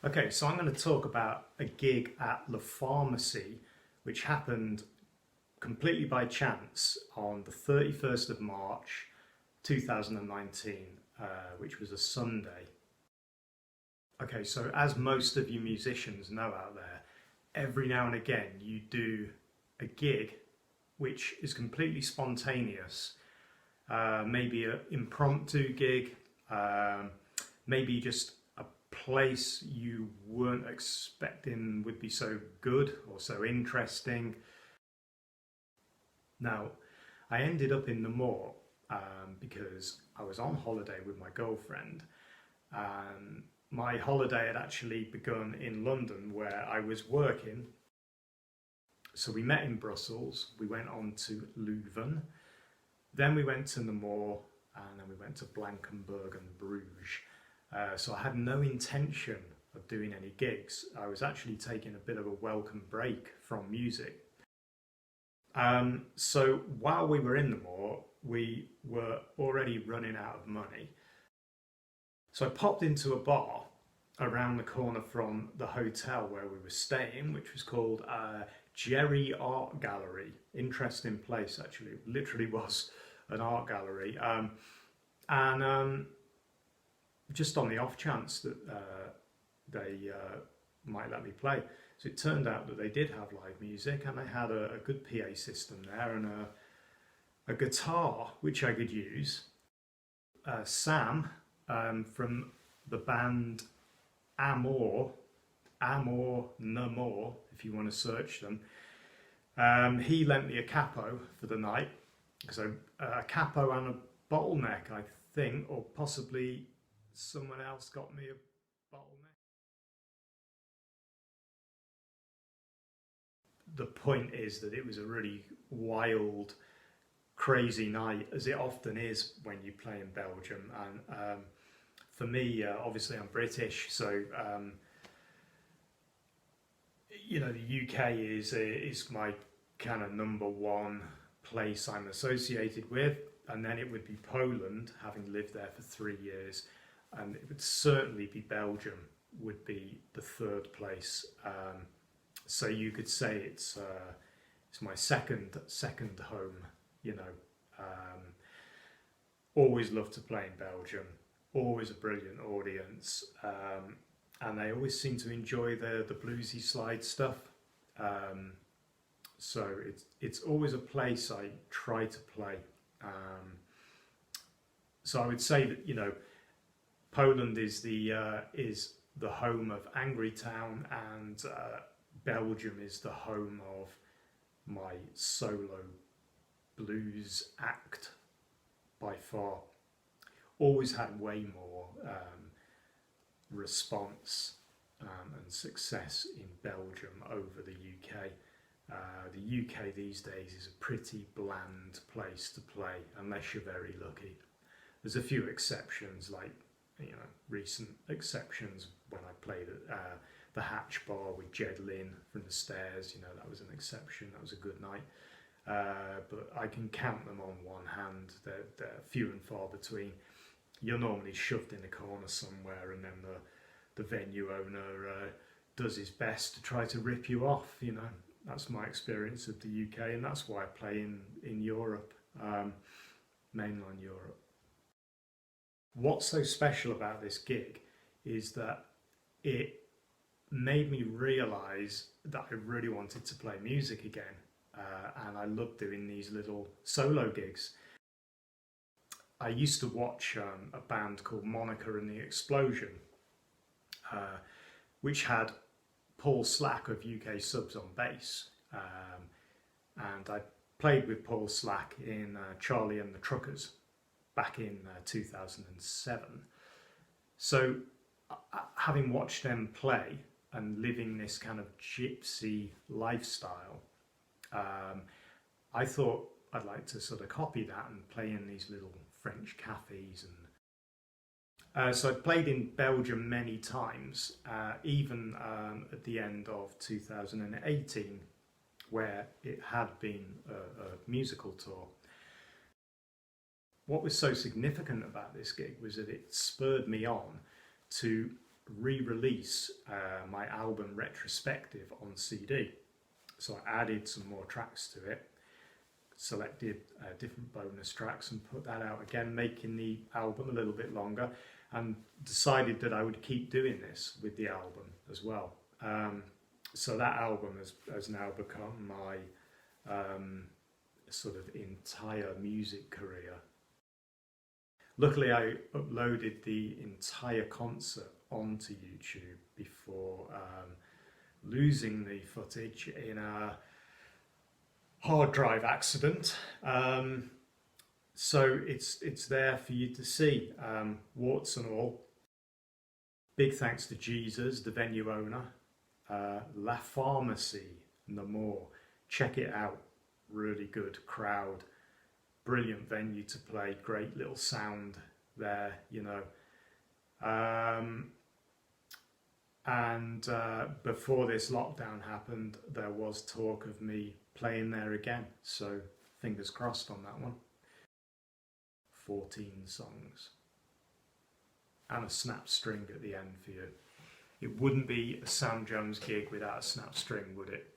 Okay, so I'm going to talk about a gig at the Pharmacy, which happened completely by chance on the 31st of March 2019, which was a Sunday. Okay, so as most of you musicians know out there, every now and again you do a gig which is completely spontaneous, maybe an impromptu gig, maybe just a place you weren't expecting would be so good or so interesting. Now, I ended up in the Moor because I was on holiday with my girlfriend. My holiday had actually begun in London where I was working. So we met in Brussels, we went on to Leuven, then we went to Namur, and then we went to Blankenberg and Bruges. So I had no intention of doing any gigs. I was actually taking a bit of a welcome break from music. So while we were in the Moor, we were already running out of money. So I popped into a bar around the corner from the hotel where we were staying, which was called Jerry Art Gallery. Interesting place, actually. It literally was an art gallery. And just on the off chance that they might let me play. So it turned out that they did have live music, and they had a good PA system there and a guitar which I could use. Sam from the band Amor, Namor, if you want to search them, he lent me a capo for the night. So a capo and a bottleneck, I think, or possibly someone else got me a bottleneck. The point is that it was a really wild, crazy night, as it often is when you play in Belgium. And for me, obviously I'm British, so the UK is my kind of number one place I'm associated with, and then it would be Poland, having lived there for 3 years, and it would certainly be Belgium would be the third place. So you could say it's my second home. Always loved to play in Belgium. Always a brilliant audience, and they always seem to enjoy the bluesy slide stuff. So it's always a place I try to play. So I would say that Poland is the home of Angry Town, and Belgium is the home of my solo blues act by far. Always had way more response and success in Belgium over the UK. The UK these days is a pretty bland place to play unless you're very lucky. There's a few exceptions, like recent exceptions when I played at the Hatch Bar with Jed Lynn from the Stairs. That was an exception. That was a good night. But I can count them on one hand. They're few and far between. You're normally shoved in a corner somewhere, and then the venue owner does his best to try to rip you off. That's my experience of the UK, and that's why I play in Europe, mainland Europe. What's so special about this gig is that it made me realise that I really wanted to play music again, and I loved doing these little solo gigs. I used to watch a band called Monica and the Explosion, which had Paul Slack of UK Subs on bass, and I played with Paul Slack in Charlie and the Truckers back in 2007. So having watched them play and living this kind of gypsy lifestyle, I thought I'd like to sort of copy that and play in these little French cafes. And so I played in Belgium many times, even at the end of 2018, where it had been a musical tour. What was so significant about this gig was that it spurred me on to re-release my album retrospective on CD. So I added some more tracks to it, selected different bonus tracks and put that out again, making the album a little bit longer, and decided that I would keep doing this with the album as well. So that album has now become my sort of entire music career. Luckily, I uploaded the entire concert onto YouTube before losing the footage in a hard drive accident. So it's there for you to see, warts and all. Big thanks to Jesus, the venue owner, La Pharmachie, Namur. Check it out. Really good crowd. Brilliant venue to play. Great little sound there, you know. And before this lockdown happened, there was talk of me playing there again. So fingers crossed on that one. 14 songs. And a snap string at the end for you. It wouldn't be a Sam Jones gig without a snap string, would it?